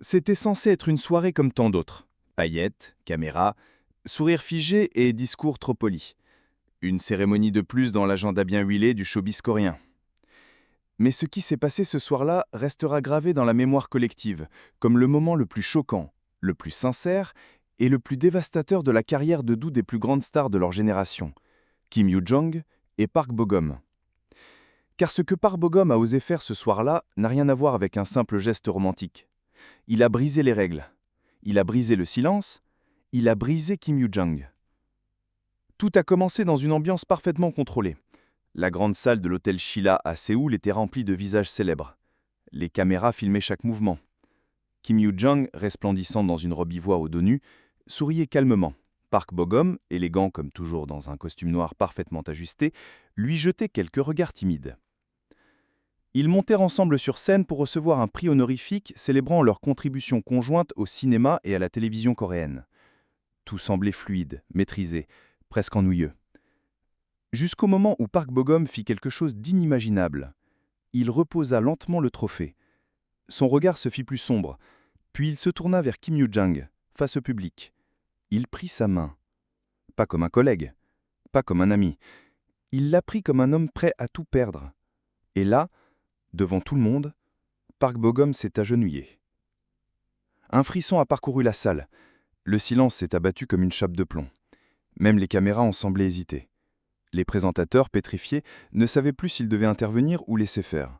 C'était censé être une soirée comme tant d'autres. Paillettes, caméras, sourires figés et discours trop polis. Une cérémonie de plus dans l'agenda bien huilé du showbiz coréen. Mais ce qui s'est passé ce soir-là restera gravé dans la mémoire collective, comme le moment le plus choquant, le plus sincère et le plus dévastateur de la carrière de deux des plus grandes stars de leur génération, Kim Yoo-jong et Park Bo-gum. Car ce que Park Bo-gum a osé faire ce soir-là n'a rien à voir avec un simple geste romantique. Il a brisé les règles. Il a brisé le silence. Il a brisé Kim Yoo-jong. Tout a commencé dans une ambiance parfaitement contrôlée. La grande salle de l'hôtel Sheila à Séoul était remplie de visages célèbres. Les caméras filmaient chaque mouvement. Kim Yoo-jong, resplendissant dans une robe ivoire au dos nu, souriait calmement. Park Bo-gum, élégant comme toujours dans un costume noir parfaitement ajusté, lui jetait quelques regards timides. Ils montèrent ensemble sur scène pour recevoir un prix honorifique célébrant leur contribution conjointe au cinéma et à la télévision coréenne. Tout semblait fluide, maîtrisé, presque ennuyeux. Jusqu'au moment où Park Bo-gum fit quelque chose d'inimaginable. Il reposa lentement le trophée. Son regard se fit plus sombre, puis il se tourna vers Kim Yoo-jong, face au public. Il prit sa main. Pas comme un collègue, pas comme un ami. Il la prit comme un homme prêt à tout perdre. Et là, devant tout le monde, Park Bo-gum s'est agenouillé. Un frisson a parcouru la salle. Le silence s'est abattu comme une chape de plomb. Même les caméras ont semblé hésiter. Les présentateurs, pétrifiés, ne savaient plus s'ils devaient intervenir ou laisser faire.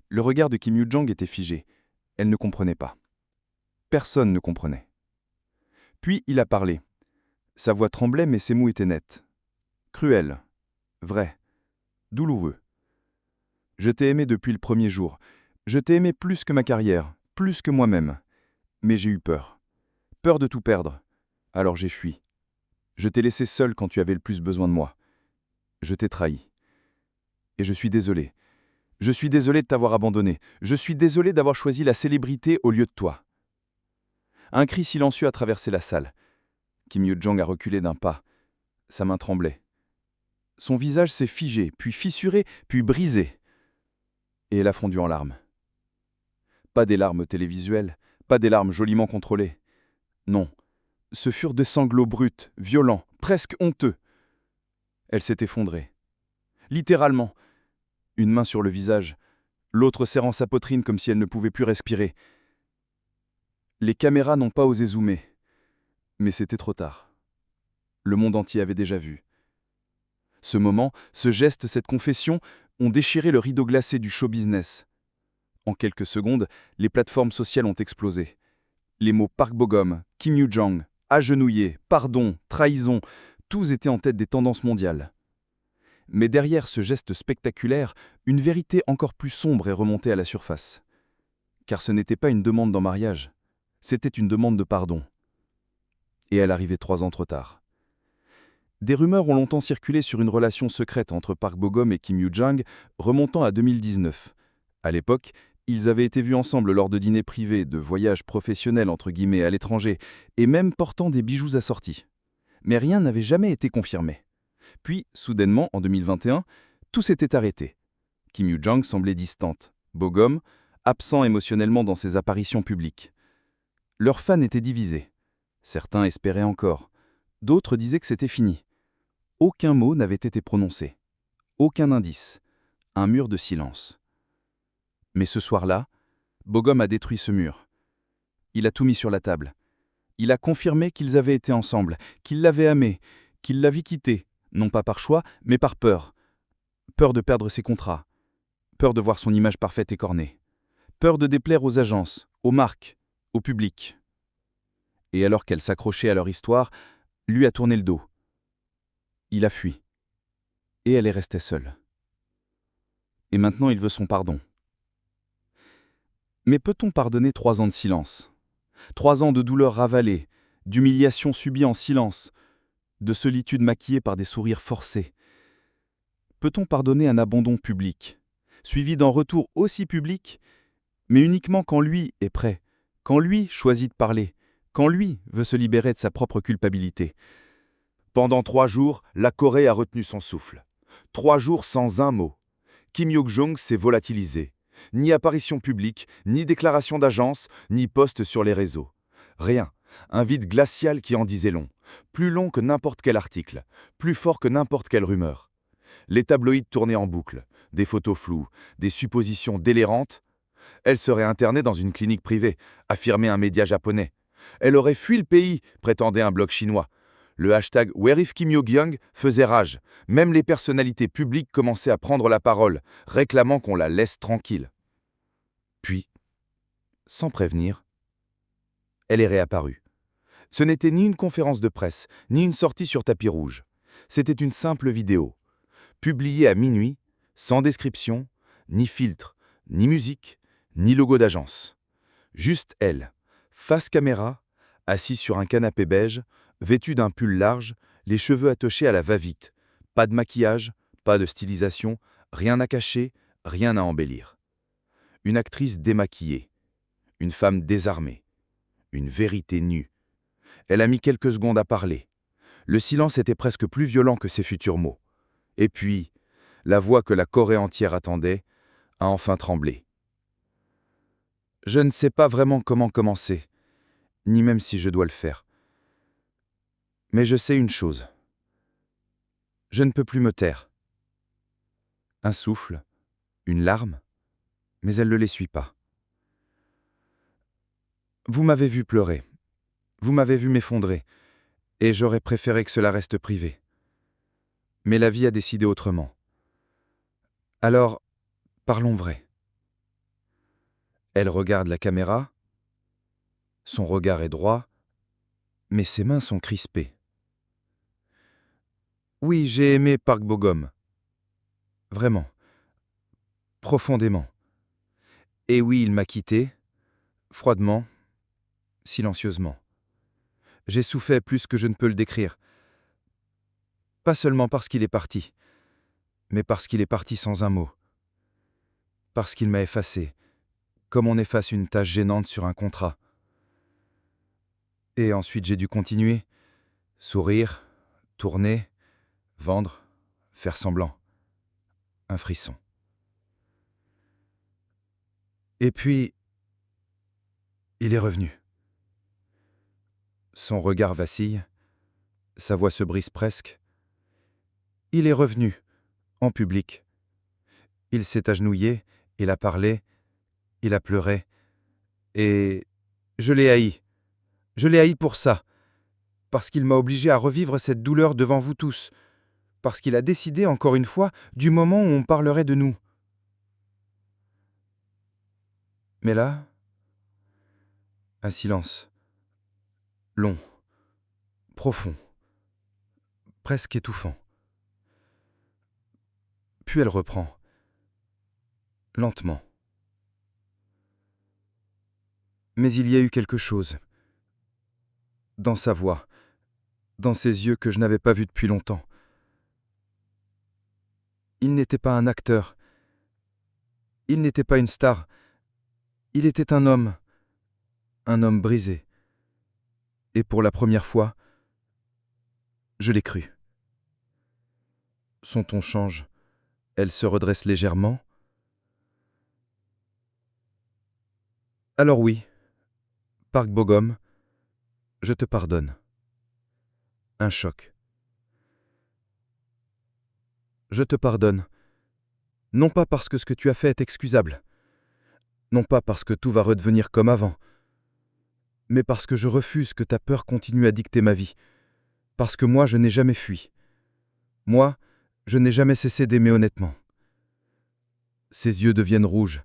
Le regard de Kim Yoo-jong était figé. Elle ne comprenait pas. Personne ne comprenait. Puis il a parlé. Sa voix tremblait mais ses mots étaient nets. Cruel, vrai, douloureux. Je t'ai aimé depuis le premier jour. Je t'ai aimé plus que ma carrière, plus que moi-même. Mais j'ai eu peur. Peur de tout perdre. Alors j'ai fui. Je t'ai laissé seul quand tu avais le plus besoin de moi. Je t'ai trahi. Et je suis désolé. Je suis désolé de t'avoir abandonné. Je suis désolé d'avoir choisi la célébrité au lieu de toi. Un cri silencieux a traversé la salle. Kim Yoo-jong a reculé d'un pas. Sa main tremblait. Son visage s'est figé, puis fissuré, puis brisé. Et elle a fondu en larmes. Pas des larmes télévisuelles, pas des larmes joliment contrôlées. Non, ce furent des sanglots bruts, violents, presque honteux. Elle s'est effondrée. Littéralement. Une main sur le visage, l'autre serrant sa poitrine comme si elle ne pouvait plus respirer. Les caméras n'ont pas osé zoomer. Mais c'était trop tard. Le monde entier avait déjà vu. Ce moment, ce geste, cette confession ont déchiré le rideau glacé du show business. En quelques secondes, les plateformes sociales ont explosé. Les mots Park Bo-gum, Kim Yoo-jong, agenouillé, pardon, trahison, tous étaient en tête des tendances mondiales. Mais derrière ce geste spectaculaire, une vérité encore plus sombre est remontée à la surface. Car ce n'était pas une demande en mariage, c'était une demande de pardon. Et elle arrivait 3 ans trop tard. Des rumeurs ont longtemps circulé sur une relation secrète entre Park Bo-gum et Kim Yoo-jong, remontant à 2019. À l'époque, ils avaient été vus ensemble lors de dîners privés, de voyages professionnels entre guillemets à l'étranger, et même portant des bijoux assortis. Mais rien n'avait jamais été confirmé. Puis, soudainement, en 2021, tout s'était arrêté. Kim Yoo-jong semblait distante, Bo-gum, absent émotionnellement dans ses apparitions publiques. Leurs fans étaient divisés. Certains espéraient encore. D'autres disaient que c'était fini. Aucun mot n'avait été prononcé. Aucun indice. Un mur de silence. Mais ce soir-là, Bo-gum a détruit ce mur. Il a tout mis sur la table. Il a confirmé qu'ils avaient été ensemble, qu'il l'avait amée, qu'il l'avait quittée, non pas par choix, mais par peur. Peur de perdre ses contrats. Peur de voir son image parfaite écornée. Peur de déplaire aux agences, aux marques, au public. Et alors qu'elle s'accrochait à leur histoire, lui a tourné le dos. Il a fui. Et elle est restée seule. Et maintenant, il veut son pardon. Mais peut-on pardonner 3 ans de silence? 3 ans de douleur ravalée, d'humiliation subie en silence, de solitude maquillée par des sourires forcés? Peut-on pardonner un abandon public, suivi d'un retour aussi public, mais uniquement quand lui est prêt, quand lui choisit de parler, quand lui veut se libérer de sa propre culpabilité? Pendant 3 jours, la Corée a retenu son souffle. 3 jours sans un mot. Kim Yoo-jong s'est volatilisé. Ni apparition publique, ni déclaration d'agence, ni poste sur les réseaux. Rien. Un vide glacial qui en disait long. Plus long que n'importe quel article. Plus fort que n'importe quelle rumeur. Les tabloïds tournaient en boucle. Des photos floues, des suppositions délirantes. Elle serait internée dans une clinique privée, affirmait un média japonais. Elle aurait fui le pays, prétendait un blog chinois. Le hashtag Where if Kim Yo-gyung faisait rage. Même les personnalités publiques commençaient à prendre la parole, réclamant qu'on la laisse tranquille. Puis, sans prévenir, elle est réapparue. Ce n'était ni une conférence de presse, ni une sortie sur tapis rouge. C'était une simple vidéo, publiée à minuit, sans description, ni filtre, ni musique, ni logo d'agence. Juste elle, face caméra, assise sur un canapé beige, vêtue d'un pull large, les cheveux attachés à la va-vite. Pas de maquillage, pas de stylisation, rien à cacher, rien à embellir. Une actrice démaquillée, une femme désarmée, une vérité nue. Elle a mis quelques secondes à parler. Le silence était presque plus violent que ses futurs mots. Et puis, la voix que la Corée entière attendait a enfin tremblé. Je ne sais pas vraiment comment commencer, ni même si je dois le faire. Mais je sais une chose. Je ne peux plus me taire. Un souffle, une larme, mais elle ne l'essuie pas. Vous m'avez vu pleurer. Vous m'avez vu m'effondrer, et j'aurais préféré que cela reste privé. Mais la vie a décidé autrement. Alors, parlons vrai. Elle regarde la caméra. Son regard est droit, mais ses mains sont crispées. Oui, j'ai aimé Park Bo-gum. Vraiment. Profondément. Et oui, il m'a quitté, froidement, silencieusement. J'ai souffert plus que je ne peux le décrire. Pas seulement parce qu'il est parti, mais parce qu'il est parti sans un mot. Parce qu'il m'a effacé, comme on efface une tâche gênante sur un contrat. Et ensuite j'ai dû continuer, sourire, tourner, vendre, faire semblant. Un frisson. Et puis, il est revenu. Son regard vacille, sa voix se brise presque. Il est revenu, en public. Il s'est agenouillé, il a parlé, il a pleuré. Et je l'ai haï. Je l'ai haï pour ça. Parce qu'il m'a obligé à revivre cette douleur devant vous tous. Parce qu'il a décidé, encore une fois, du moment où on parlerait de nous. Mais là, un silence. Long, profond, presque étouffant. Puis elle reprend. Lentement. Mais il y a eu quelque chose. Dans sa voix, dans ses yeux que je n'avais pas vus depuis longtemps. Il n'était pas un acteur. Il n'était pas une star. Il était un homme brisé. Et pour la première fois, je l'ai cru. Son ton change. Elle se redresse légèrement. Alors oui, Park Bo-gum, je te pardonne. Un choc. Je te pardonne. Non pas parce que ce que tu as fait est excusable. Non pas parce que tout va redevenir comme avant. Mais parce que je refuse que ta peur continue à dicter ma vie. Parce que moi, je n'ai jamais fui. Moi, je n'ai jamais cessé d'aimer honnêtement. Ses yeux deviennent rouges,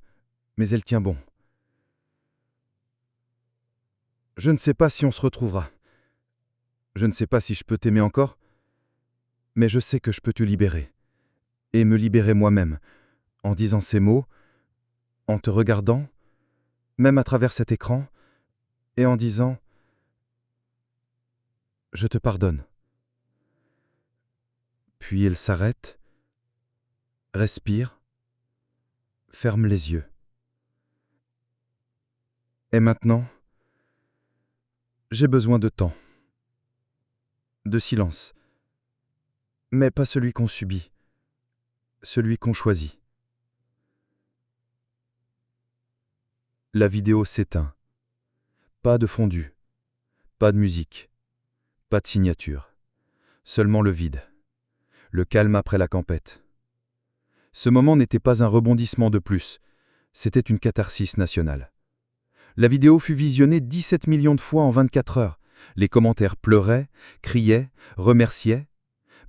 mais elle tient bon. Je ne sais pas si on se retrouvera. Je ne sais pas si je peux t'aimer encore, mais je sais que je peux te libérer. Et me libérer moi-même, en disant ces mots, en te regardant, même à travers cet écran, et en disant « Je te pardonne ». Puis elle s'arrête, respire, ferme les yeux. Et maintenant, j'ai besoin de temps, de silence, mais pas celui qu'on subit, celui qu'on choisit. La vidéo s'éteint. Pas de fondu, pas de musique, pas de signature. Seulement le vide. Le calme après la tempête. Ce moment n'était pas un rebondissement de plus, c'était une catharsis nationale. La vidéo fut visionnée 17 millions de fois en 24 heures. Les commentaires pleuraient, criaient, remerciaient.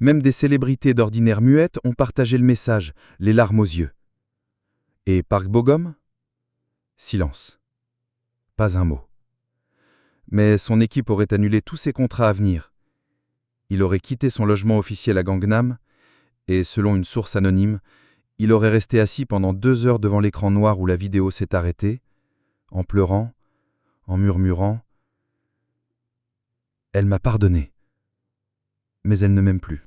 Même des célébrités d'ordinaire muettes ont partagé le message, les larmes aux yeux. Et Park Bo-gum ? Silence. Pas un mot. Mais son équipe aurait annulé tous ses contrats à venir. Il aurait quitté son logement officiel à Gangnam et, selon une source anonyme, il aurait resté assis pendant 2 heures devant l'écran noir où la vidéo s'est arrêtée, en pleurant, en murmurant « Elle m'a pardonné, mais elle ne m'aime plus ».